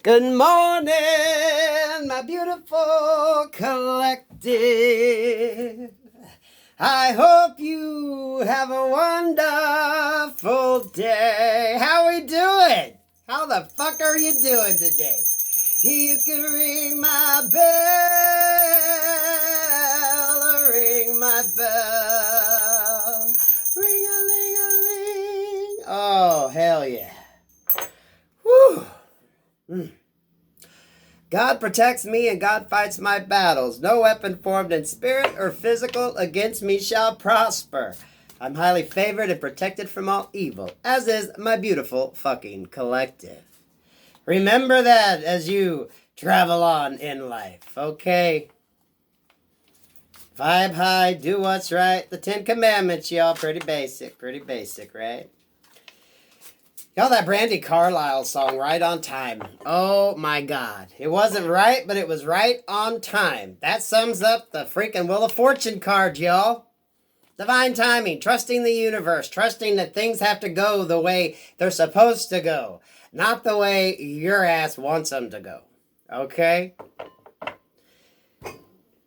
Good morning, my beautiful collective. I hope you have a wonderful day. How we doing? How the fuck are you doing today? You can ring my bell, ring my bell, ring-a-ling-a-ling. Oh, hell yeah. Whew. God protects me and God fights my battles. No weapon formed in spirit or physical against me shall prosper. I'm highly favored and protected from all evil, as is my beautiful fucking collective. Remember that as you travel on in life, okay? Vibe high, do what's right. The 10 Commandments, y'all, pretty basic, right? Y'all, that Brandy Carlisle song, Right on Time. Oh my God. It wasn't right, but it was right on time. That sums up the freaking Wheel of Fortune card, y'all. Divine timing, trusting the universe, trusting that things have to go the way they're supposed to go, not the way your ass wants them to go. Okay?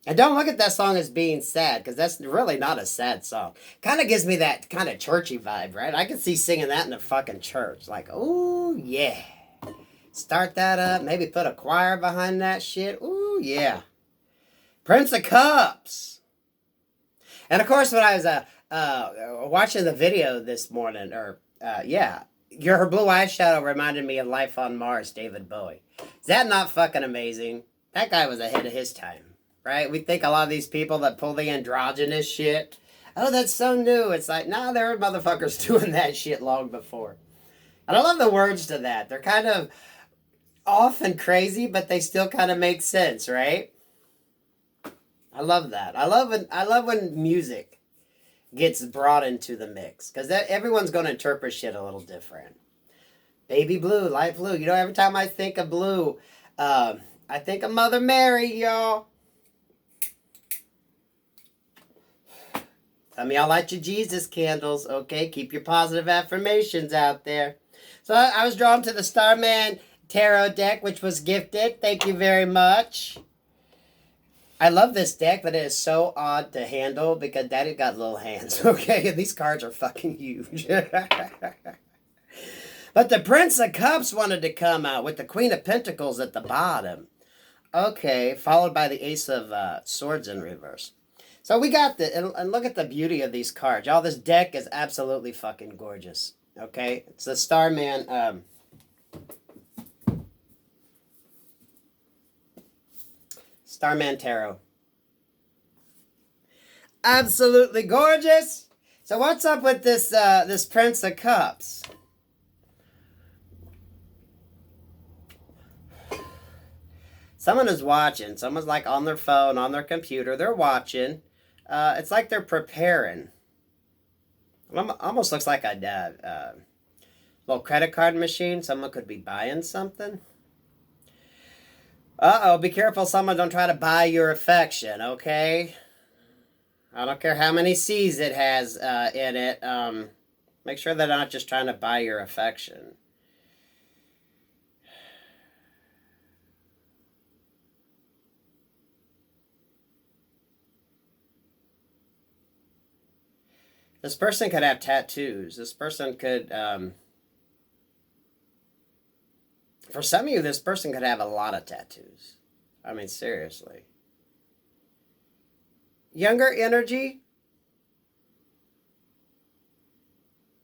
And don't look at that song as being sad, because that's really not a sad song. Kind of gives me that kind of churchy vibe, right? I can see singing that in a fucking church. Like, oh, yeah. Start that up. Maybe put a choir behind that shit. Ooh, yeah. Prince of Cups. And of course, when I was watching the video this morning, her blue eyeshadow reminded me of Life on Mars, David Bowie. Is that not fucking amazing? That guy was ahead of his time. Right? We think a lot of these people that pull the androgynous shit, oh, that's so new. It's like, nah, there were motherfuckers doing that shit long before. And I love the words to that. They're kind of off and crazy, but they still kind of make sense, right? I love that. I love when music gets brought into the mix, because everyone's going to interpret shit a little different. Baby blue, light blue. You know, every time I think of blue, I think of Mother Mary, y'all. Some of y'all light your Jesus candles, okay? Keep your positive affirmations out there. So I was drawn to the Starman Tarot deck, which was gifted. Thank you very much. I love this deck, but it is so odd to handle because Daddy got little hands, okay? And these cards are fucking huge. But the Prince of Cups wanted to come out with the Queen of Pentacles at the bottom. Okay, followed by the Ace of Swords in reverse. So we got and look at the beauty of these cards. Y'all, this deck is absolutely fucking gorgeous. Okay? It's the Starman, Starman Tarot. Absolutely gorgeous. So what's up with this Prince of Cups? Someone is watching. Someone's like on their phone, on their computer. They're watching. It's like they're preparing. Almost looks like a little credit card machine. Someone could be buying something. Uh-oh, be careful someone don't try to buy your affection, okay? I don't care how many C's it has in it. Make sure they're not just trying to buy your affection. This person could have tattoos. This person could, for some of you, this person could have a lot of tattoos. I mean, seriously. Younger energy.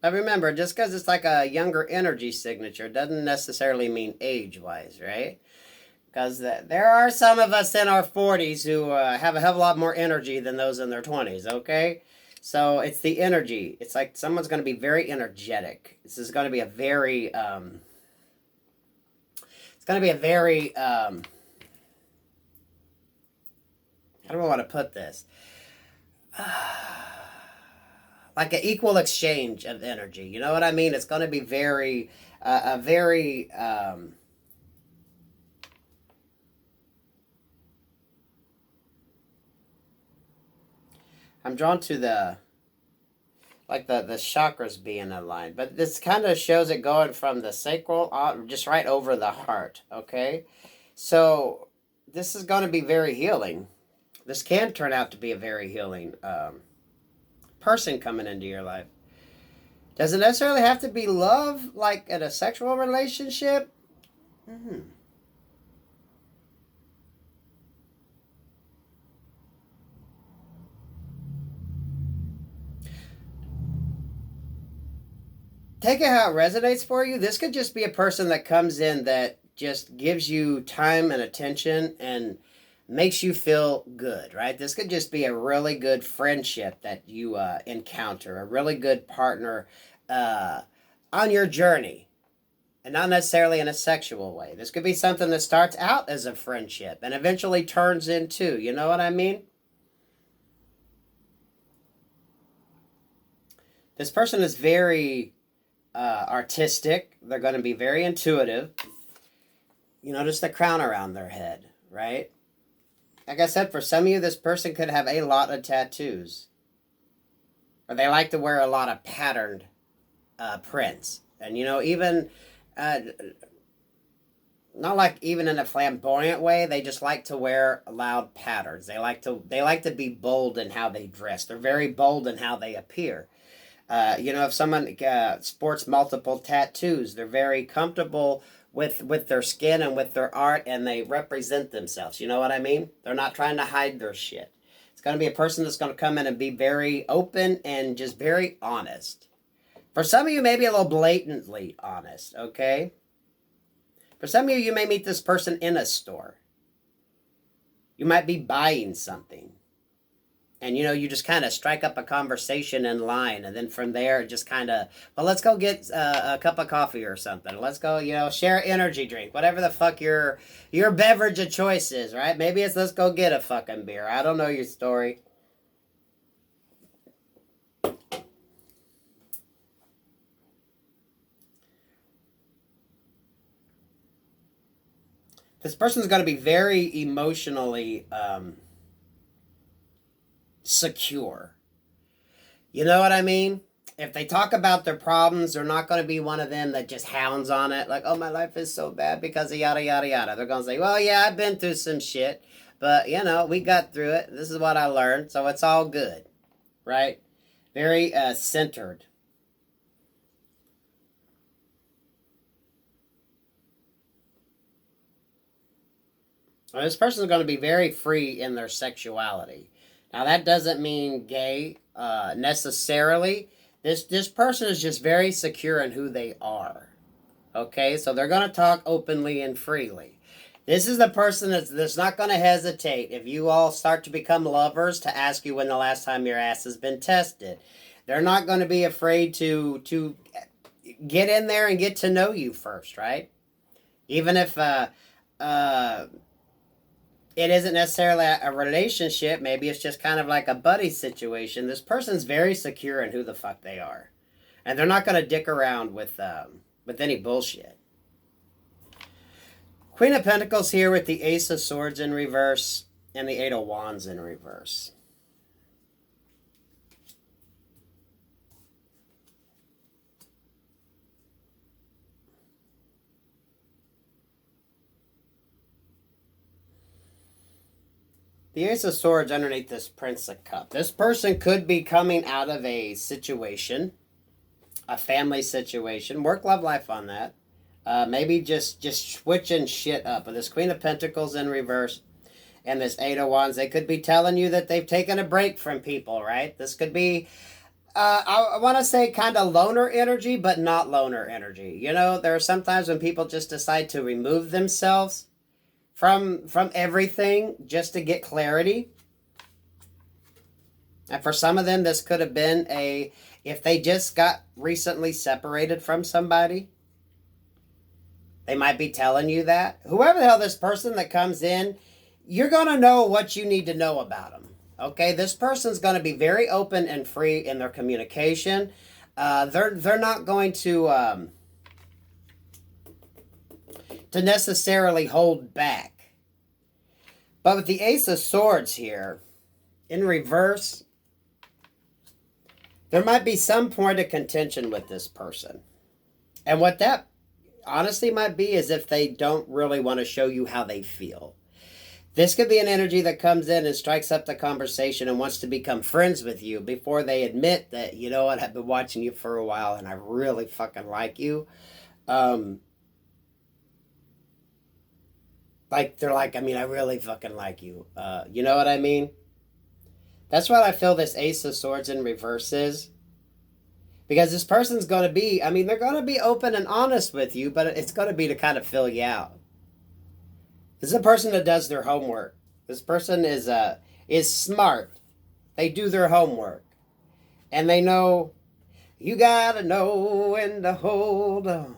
But remember, just because it's like a younger energy signature doesn't necessarily mean age-wise, right? Because there are some of us in our 40s who have a hell of a lot more energy than those in their 20s, okay? So it's the energy. It's like someone's going to be very energetic. This is going to be a very, it's going to be a very, how do I want to put this? Like an equal exchange of energy. You know what I mean? It's going to be very, I'm drawn to the like the chakras being aligned. But this kind of shows it going from the sacral just right over the heart, okay? So this is going to be very healing. This can turn out to be a very healing person coming into your life. Doesn't necessarily have to be love, like in a sexual relationship. Mm-hmm. Take it how it resonates for you. This could just be a person that comes in that just gives you time and attention and makes you feel good, right? This could just be a really good friendship that you encounter, a really good partner uh, on your journey, and not necessarily in a sexual way. This could be something that starts out as a friendship and eventually turns into, you know what I mean? This person is very artistic. They're going to be very intuitive. You notice the crown around their head, right? Like I said, for some of you, this person could have a lot of tattoos. Or they like to wear a lot of patterned prints. And, you know, even, not like even in a flamboyant way, they just like to wear loud patterns. They like to be bold in how they dress. They're very bold in how they appear. You know, if someone sports multiple tattoos, they're very comfortable with their skin and with their art, and they represent themselves. You know what I mean? They're not trying to hide their shit. It's going to be a person that's going to come in and be very open and just very honest. For some of you, maybe a little blatantly honest, okay? For some of you, you may meet this person in a store. You might be buying something. And, you know, you just kind of strike up a conversation in line. And then from there, just kind of, well, let's go get a cup of coffee or something. Let's go, you know, share energy drink. Whatever the fuck your beverage of choice is, right? Maybe it's let's go get a fucking beer. I don't know your story. This person's going to be very emotionally secure. You know what I mean? If they talk about their problems, they're not going to be one of them that just hounds on it. Like, oh, my life is so bad because of yada, yada, yada. They're going to say, well, yeah, I've been through some shit. But, you know, we got through it. This is what I learned. So it's all good. Right? Very centered. Well, this person is going to be very free in their sexuality. Now, that doesn't mean gay necessarily. This person is just very secure in who they are. Okay? So they're going to talk openly and freely. This is the person that's not going to hesitate if you all start to become lovers to ask you when the last time your ass has been tested. They're not going to be afraid to get in there and get to know you first, right? Even if it isn't necessarily a relationship. Maybe it's just kind of like a buddy situation. This person's very secure in who the fuck they are. And they're not going to dick around with any bullshit. Queen of Pentacles here with the Ace of Swords in reverse and the Eight of Wands in reverse. The Ace of Swords underneath this Prince of Cups. This person could be coming out of a situation, a family situation. Work, love, life on that. Maybe just switching shit up. With this Queen of Pentacles in reverse and this Eight of Wands, they could be telling you that they've taken a break from people, right? This could be, I want to say kind of loner energy, but not loner energy. You know, there are sometimes when people just decide to remove themselves from everything just to get clarity. And for some of them, this could have been if they just got recently separated from somebody, they might be telling you that. Whoever the hell this person that comes in, you're going to know what you need to know about them. Okay, this person's going to be very open and free in their communication. They're not going to necessarily hold back. But with the Ace of Swords here, in reverse, There might be some point of contention with this person. And what that honestly might be is if they don't really want to show you how they feel. This could be an energy that comes in and strikes up the conversation and wants to become friends with you before they admit that, you know what, I've been watching you for a while and I really fucking like you. Like, they're like, I mean, I really fucking like you. You know what I mean? That's what I feel this Ace of Swords in reverse is. Because this person's going to be, I mean, they're going to be open and honest with you, but it's going to be to kind of fill you out. This is a person that does their homework. This person is smart. They do their homework. And they know, you got to know when to hold on.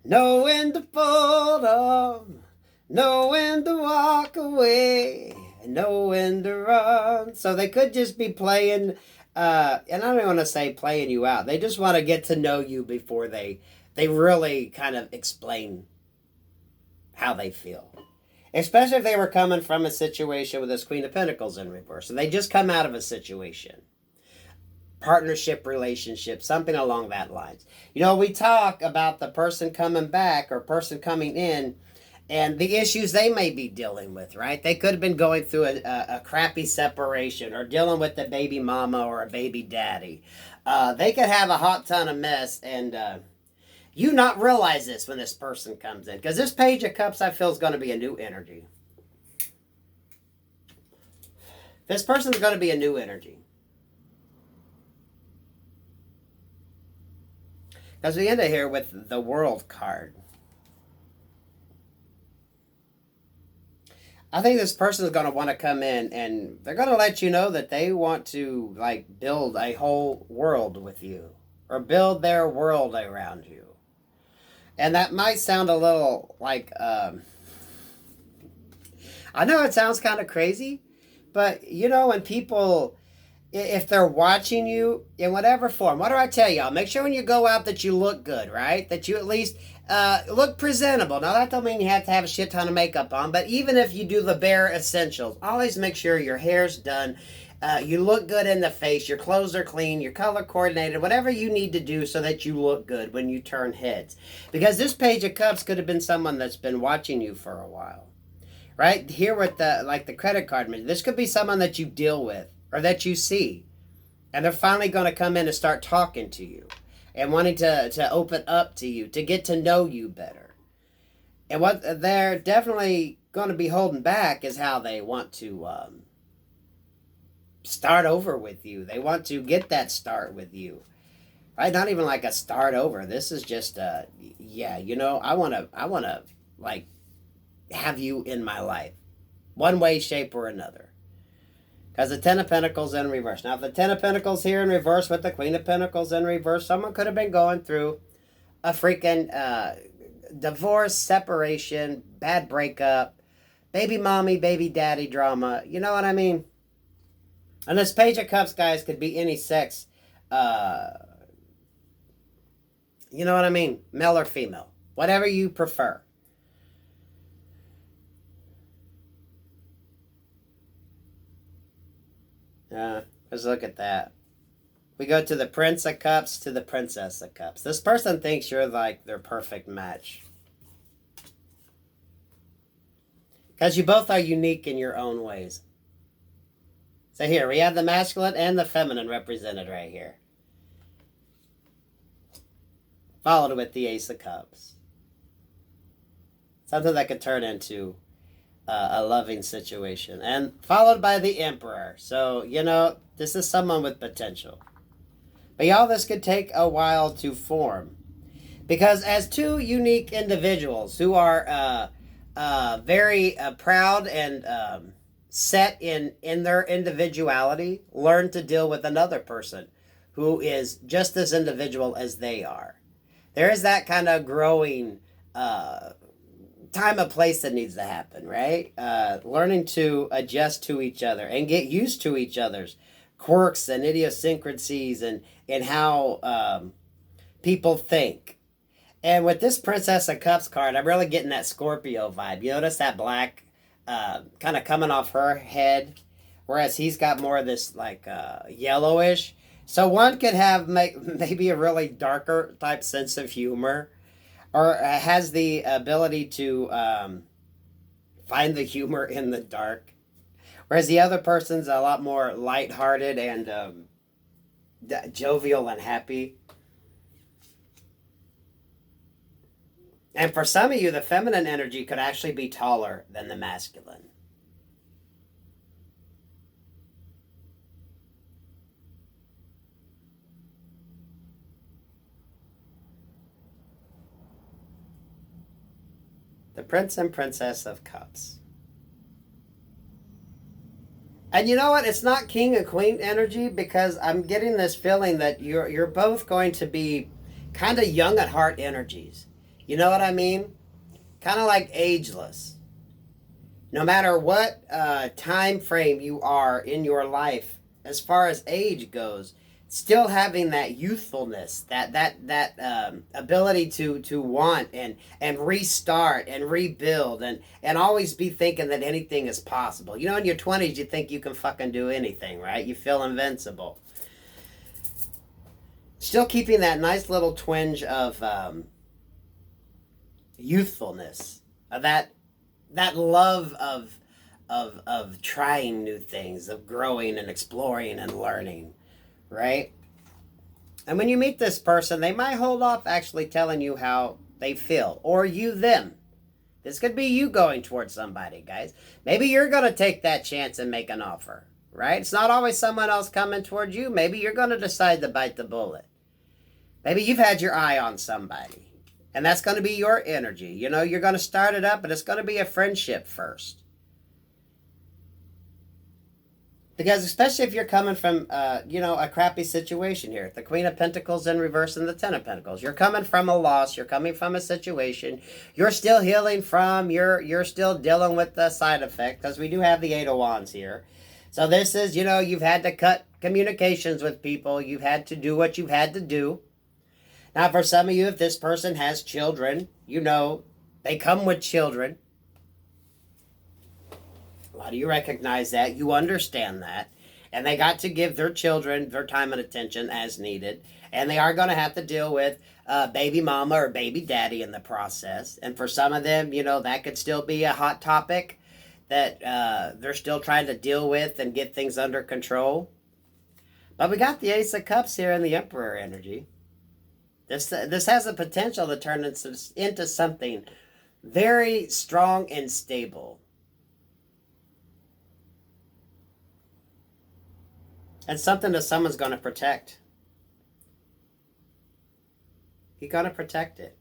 Know when to fold on. Know when to walk away. Know when to run. So they could just be playing, and I don't want to say playing you out. They just want to get to know you before they really kind of explain how they feel. Especially if they were coming from a situation with this Queen of Pentacles in reverse. And they just come out of a situation. Partnership, relationship, something along that lines. You know, we talk about the person coming back or person coming in and the issues they may be dealing with, right? They could have been going through a crappy separation or dealing with a baby mama or a baby daddy. They could have a hot ton of mess and you not realize this when this person comes in. Because this Page of Cups, I feel, is going to be a new energy. This person's going to be a new energy. Because we end it here with the World card. I think this person is going to want to come in and they're going to let you know that they want to like build a whole world with you. Or build their world around you. And that might sound a little like, I know it sounds kind of crazy, but you know, when people, if they're watching you in whatever form, what do I tell y'all? Make sure when you go out that you look good, right? That you at least look presentable. Now, that don't mean you have to have a shit ton of makeup on, but even if you do the bare essentials, always make sure your hair's done. You look good in the face, your clothes are clean, you're color coordinated, whatever you need to do so that you look good when you turn heads. Because this Page of Cups could have been someone that's been watching you for a while. Right? Here with the credit card, this could be someone that you deal with or that you see. And they're finally going to come in and start talking to you and wanting to open up to you, to get to know you better. And what they're definitely going to be holding back is how they want to start over with you. They want to get that start with you. Right? Not even like a start over. This is just yeah, you know, I want to like have you in my life. One way, shape, or another. Because the Ten of Pentacles in reverse. Now, if the Ten of Pentacles here in reverse with the Queen of Pentacles in reverse, someone could have been going through a freaking divorce, separation, bad breakup, baby mommy, baby daddy drama. You know what I mean? And this Page of Cups, guys, could be any sex. You know what I mean? Male or female. Whatever you prefer. Let's look at that. We go to the Prince of Cups to the Princess of Cups. This person thinks you're like their perfect match. Because you both are unique in your own ways. So here, we have the masculine and the feminine represented right here. Followed with the Ace of Cups. Something that could turn into a loving situation. And followed by the Emperor. So, you know, this is someone with potential. But y'all, this could take a while to form. Because as two unique individuals who are very proud and set in their individuality, learn to deal with another person who is just as individual as they are. There is that kind of growing time and place that needs to happen, right? Learning to adjust to each other and get used to each other's quirks and idiosyncrasies and how people think. And with this Princess of Cups card, I'm really getting that Scorpio vibe. You notice that black kind of coming off her head, whereas he's got more of this like yellowish. So one could have maybe a really darker type sense of humor, or has the ability to find the humor in the dark, whereas the other person's a lot more lighthearted and jovial and happy. And for some of you, the feminine energy could actually be taller than the masculine. The Prince and Princess of Cups. And you know what? It's not King and Queen energy, because I'm getting this feeling that you're both going to be kind of young at heart energies. You know what I mean? Kind of like ageless. No matter what time frame you are in your life, as far as age goes, still having that youthfulness, that ability to want and restart and rebuild and always be thinking that anything is possible. You know, in your 20s, you think you can fucking do anything, right? You feel invincible. Still keeping that nice little twinge of youthfulness, of that love of trying new things, of growing and exploring and learning, right? And when you meet this person, they might hold off actually telling you how they feel, or you them. This could be you going towards somebody, guys. Maybe you're going to take that chance and make an offer, right? It's not always someone else coming towards you. Maybe you're going to decide to bite the bullet. Maybe you've had your eye on somebody, and that's going to be your energy. You know, you're going to start it up, but it's going to be a friendship first. Because especially if you're coming from, a crappy situation here. The Queen of Pentacles in reverse and the Ten of Pentacles. You're coming from a loss. You're coming from a situation. You're still healing from. You're still dealing with the side effect. Because we do have the Eight of Wands here. So this is, you've had to cut communications with people. You've had to do what you've had to do. Now, for some of you, if this person has children, they come with children. How do you recognize that? You understand that. And they got to give their children their time and attention as needed. And they are going to have to deal with baby mama or baby daddy in the process. And for some of them, that could still be a hot topic that they're still trying to deal with and get things under control. But we got the Ace of Cups here and the Emperor energy. This has the potential to turn into something very strong and stable. And something that someone's going to protect. You're going to protect it.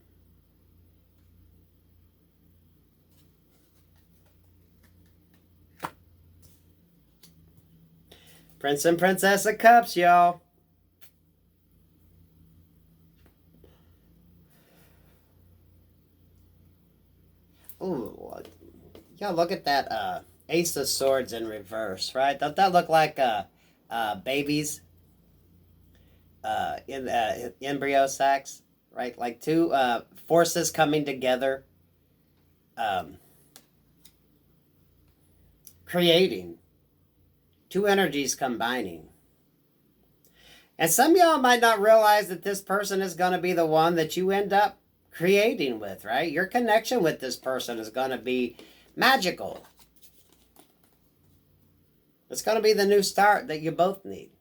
Prince and Princess of Cups, y'all. Ooh, y'all look at that Ace of Swords in reverse, right? Don't that look like babies in embryo sacs, right? Like two forces coming together, creating two energies combining. And some of y'all might not realize that this person is going to be the one that you end up creating with, right? Your connection with this person is going to be magical. It's going to be the new start that you both need.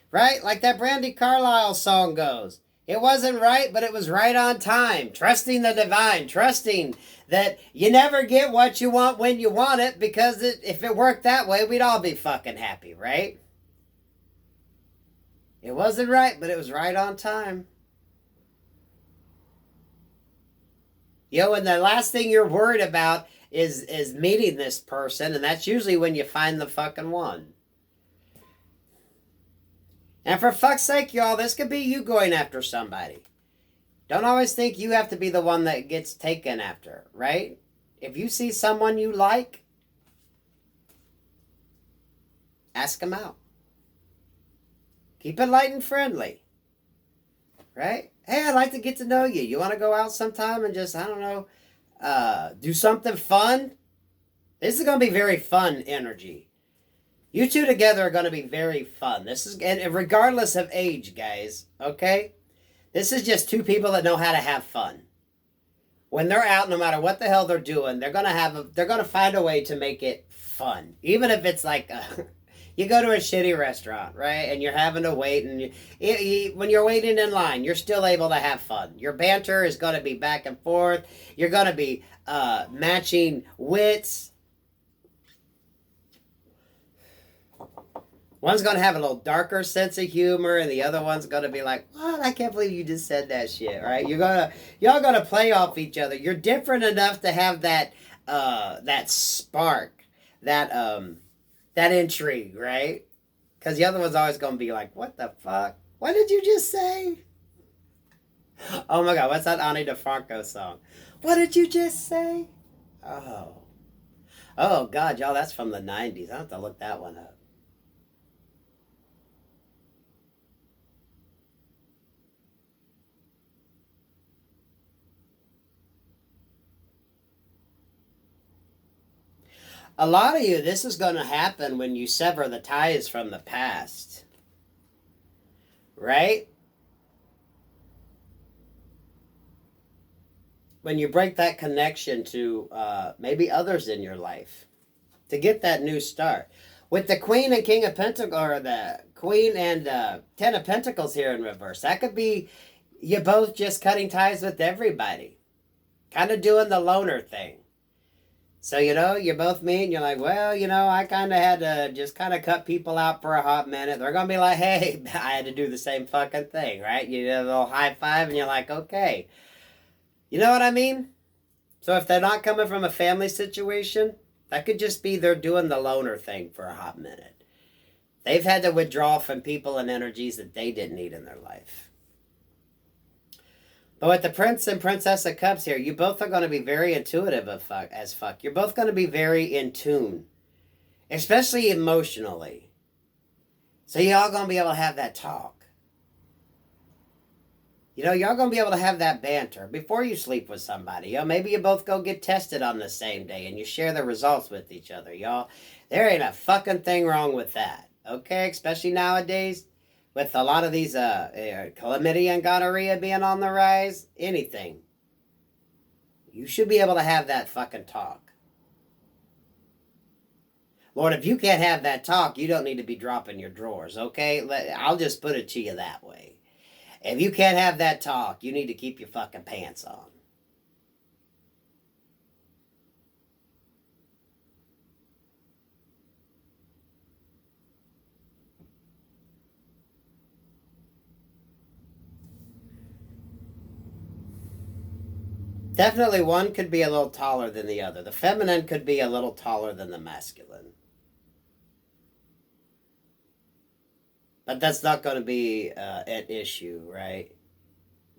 Right? Like that Brandi Carlile song goes. It wasn't right, but it was right on time. Trusting the divine. Trusting that you never get what you want when you want it, because if it worked that way, we'd all be fucking happy, right? It wasn't right, but it was right on time. And the last thing you're worried about is meeting this person, and that's usually when you find the fucking one. And for fuck's sake, y'all, this could be you going after somebody. Don't always think you have to be the one that gets taken after, right? If you see someone you like, ask them out. Keep it light and friendly, right? Hey, I'd like to get to know you. You want to go out sometime and just, I don't know, do something fun? This is going to be very fun energy. You two together are going to be very fun. This is, and regardless of age, guys, okay? This is just two people that know how to have fun. When they're out, no matter what the hell they're doing, they're gonna find a way to make it fun. Even if it's like you go to a shitty restaurant, right? And you're having to wait, and when you're waiting in line, you're still able to have fun. Your banter is going to be back and forth. You're going to be matching wits. One's going to have a little darker sense of humor, and the other one's going to be like, "What? I can't believe you just said that shit." Right? Y'all gonna play off each other. You're different enough to have that spark, that intrigue, right? Because the other one's always going to be like, "What the fuck? What did you just say?" Oh my God, what's that Ani DeFranco song? What did you just say? Oh God, y'all, that's from the 90s. I have to look that one up. A lot of you, this is going to happen when you sever the ties from the past. Right? When you break that connection to maybe others in your life to get that new start. With the Queen and King of Pentacles, or the Queen and Ten of Pentacles here in reverse, that could be you both just cutting ties with everybody. Kind of doing the loner thing. So, you both meet and you're like, well, I kind of had to just kind of cut people out for a hot minute. They're going to be like, hey, I had to do the same fucking thing, right? You do a little high five and you're like, okay. You know what I mean? So if they're not coming from a family situation, that could just be they're doing the loner thing for a hot minute. They've had to withdraw from people and energies that they didn't need in their life. But with the Prince and Princess of Cups here, you both are going to be very intuitive as fuck. You're both going to be very in tune, especially emotionally. So y'all going to be able to have that talk. Y'all going to be able to have that banter before you sleep with somebody. Maybe you both go get tested on the same day and you share the results with each other. Y'all, there ain't a fucking thing wrong with that. Okay? Especially nowadays. With a lot of these chlamydia and gonorrhea being on the rise, anything. You should be able to have that fucking talk. Lord, if you can't have that talk, you don't need to be dropping your drawers, okay? I'll just put it to you that way. If you can't have that talk, you need to keep your fucking pants on. Definitely one could be a little taller than the other. The feminine could be a little taller than the masculine. But that's not going to be an issue, right?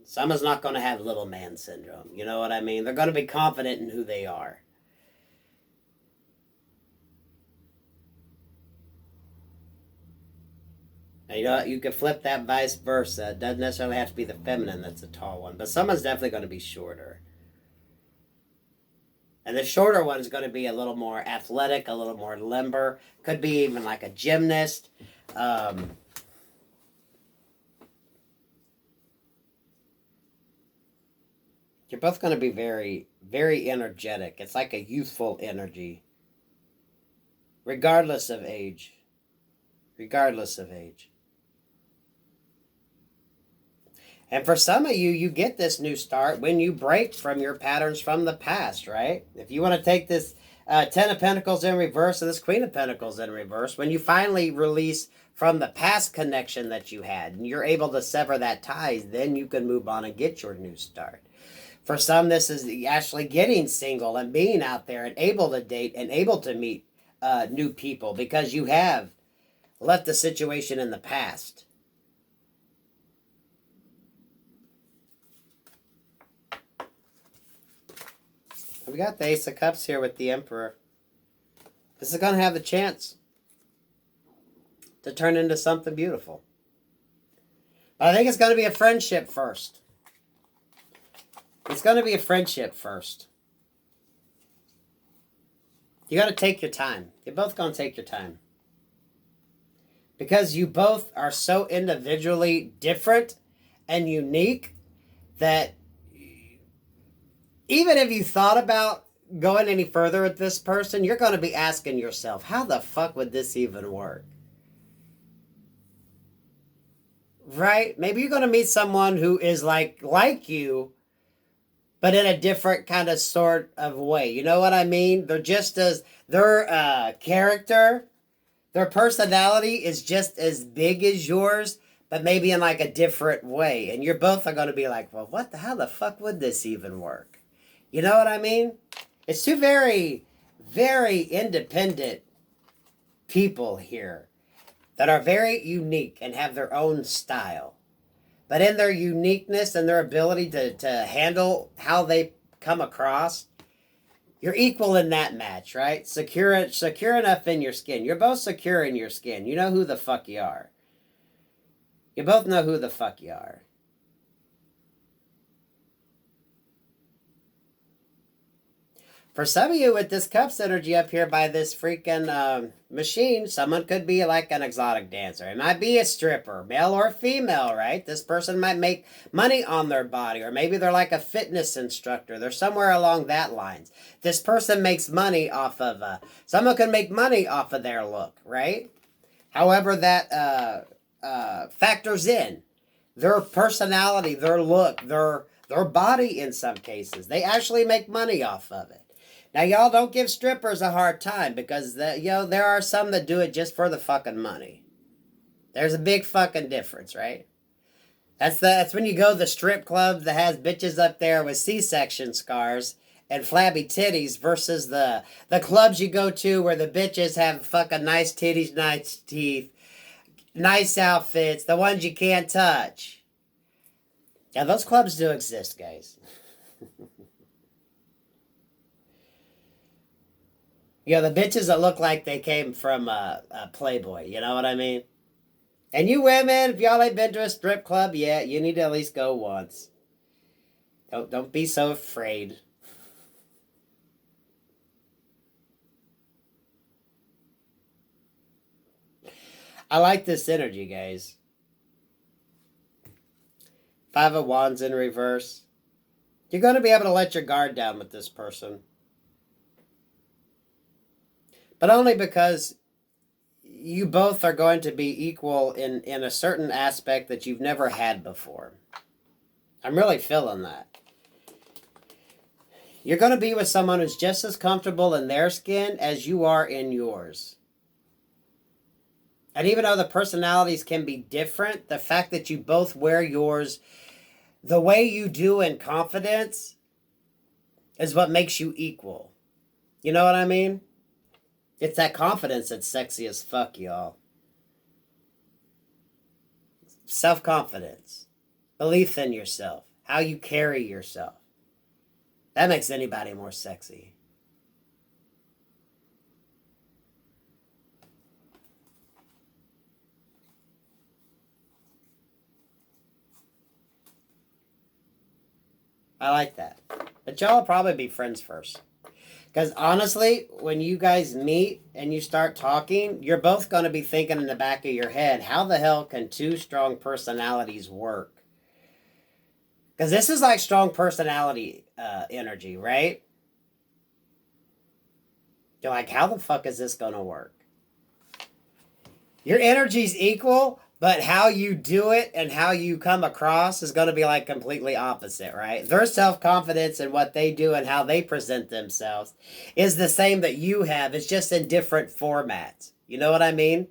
Someone's not going to have little man syndrome. You know what I mean? They're going to be confident in who they are. Now, you can flip that vice versa. It doesn't necessarily have to be the feminine that's a tall one. But someone's definitely going to be shorter. And the shorter one is going to be a little more athletic, a little more limber. Could be even like a gymnast. You're both going to be very, very energetic. It's like a youthful energy. Regardless of age. Regardless of age. And for some of you, you get this new start when you break from your patterns from the past, right? If you want to take this Ten of Pentacles in reverse and this Queen of Pentacles in reverse, when you finally release from the past connection that you had and you're able to sever that ties, then you can move on and get your new start. For some, this is actually getting single and being out there and able to date and able to meet new people because you have left the situation in the past. We got the Ace of Cups here with the Emperor. This is going to have the chance to turn into something beautiful. But I think it's going to be a friendship first. It's going to be a friendship first. You got to take your time. You're both going to take your time. Because you both are so individually different and unique that even if you thought about going any further with this person, you're going to be asking yourself, how the fuck would this even work? Right? Maybe you're going to meet someone who is like you, but in a different kind of sort of way. You know what I mean? They're just as, their character, their personality is just as big as yours, but maybe in like a different way. And you're both are going to be like, well, how the fuck would this even work? You know what I mean? It's two very, very independent people here that are very unique and have their own style. But in their uniqueness and their ability to handle how they come across, you're equal in that match, right? Secure enough in your skin. You're both secure in your skin. You know who the fuck you are. You both know who the fuck you are. For some of you with this cups energy up here by this freaking machine, someone could be like an exotic dancer. It might be a stripper, male or female, right? This person might make money on their body, or maybe they're like a fitness instructor. They're somewhere along that lines. This person makes money off of, someone can make money off of their look, right? However that factors in their personality, their look, their body in some cases. They actually make money off of it. Now, y'all don't give strippers a hard time because, there are some that do it just for the fucking money. There's a big fucking difference, right? That's when you go to the strip club that has bitches up there with C-section scars and flabby titties versus the clubs you go to where the bitches have fucking nice titties, nice teeth, nice outfits, the ones you can't touch. Yeah, those clubs do exist, guys. The bitches that look like they came from a Playboy, you know what I mean? And you women, if y'all ain't been to a strip club yet, you need to at least go once. Don't be so afraid. I like this energy, guys. Five of Wands in reverse. You're going to be able to let your guard down with this person. But only because you both are going to be equal in a certain aspect that you've never had before. I'm really feeling that. You're going to be with someone who's just as comfortable in their skin as you are in yours. And even though the personalities can be different, the fact that you both wear yours the way you do in confidence is what makes you equal. You know what I mean? It's that confidence that's sexy as fuck, y'all. Self-confidence. Belief in yourself. How you carry yourself. That makes anybody more sexy. I like that. But y'all will probably be friends first. Because honestly, when you guys meet and you start talking, you're both going to be thinking in the back of your head, how the hell can two strong personalities work? Because this is like strong personality energy, right? You're like, how the fuck is this going to work? Your energy's equal, but how you do it and how you come across is going to be like completely opposite, right? Their self-confidence and what they do and how they present themselves is the same that you have. It's just in different formats. You know what I mean?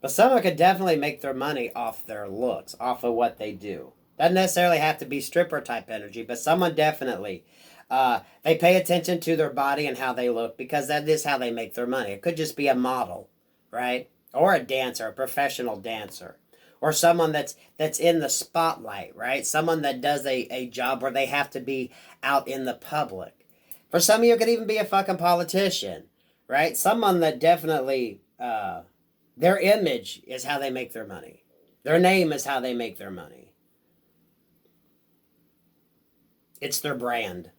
But someone could definitely make their money off their looks, off of what they do. Doesn't necessarily have to be stripper type energy, but someone definitely they pay attention to their body and how they look because that is how they make their money. It could just be a model, right? Or a dancer, a professional dancer. Or someone that's in the spotlight, right? Someone that does a job where they have to be out in the public. For some of you, it could even be a fucking politician, right? Someone that definitely, their image is how they make their money. Their name is how they make their money. It's their brand.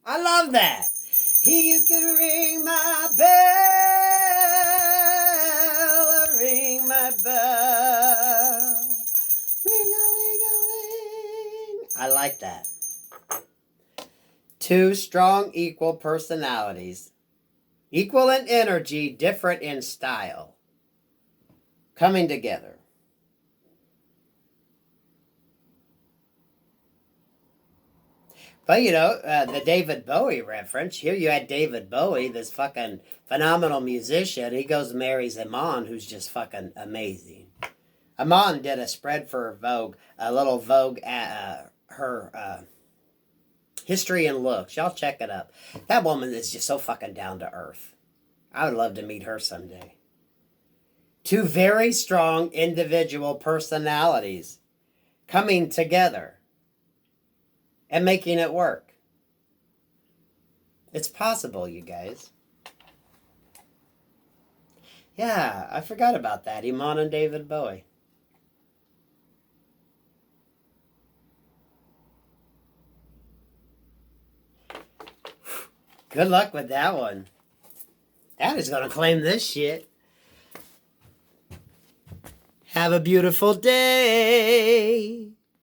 I love that. You can ring my bell, ring my bell. Ring-a-ling-a-ling. I like that. Two strong, equal personalities. Equal in energy, different in style. Coming together. But, you know, the David Bowie reference. Here you had David Bowie, this fucking phenomenal musician. He goes and marries Iman, who's just fucking amazing. Iman did a spread for Vogue, a little Vogue, her history and looks. Y'all check it up. That woman is just so fucking down to earth. I would love to meet her someday. Two very strong individual personalities coming together and making it work. It's possible, you guys. Yeah, I forgot about that. Iman and David Bowie. Good luck with that one. That is going to claim this shit. Have a beautiful day.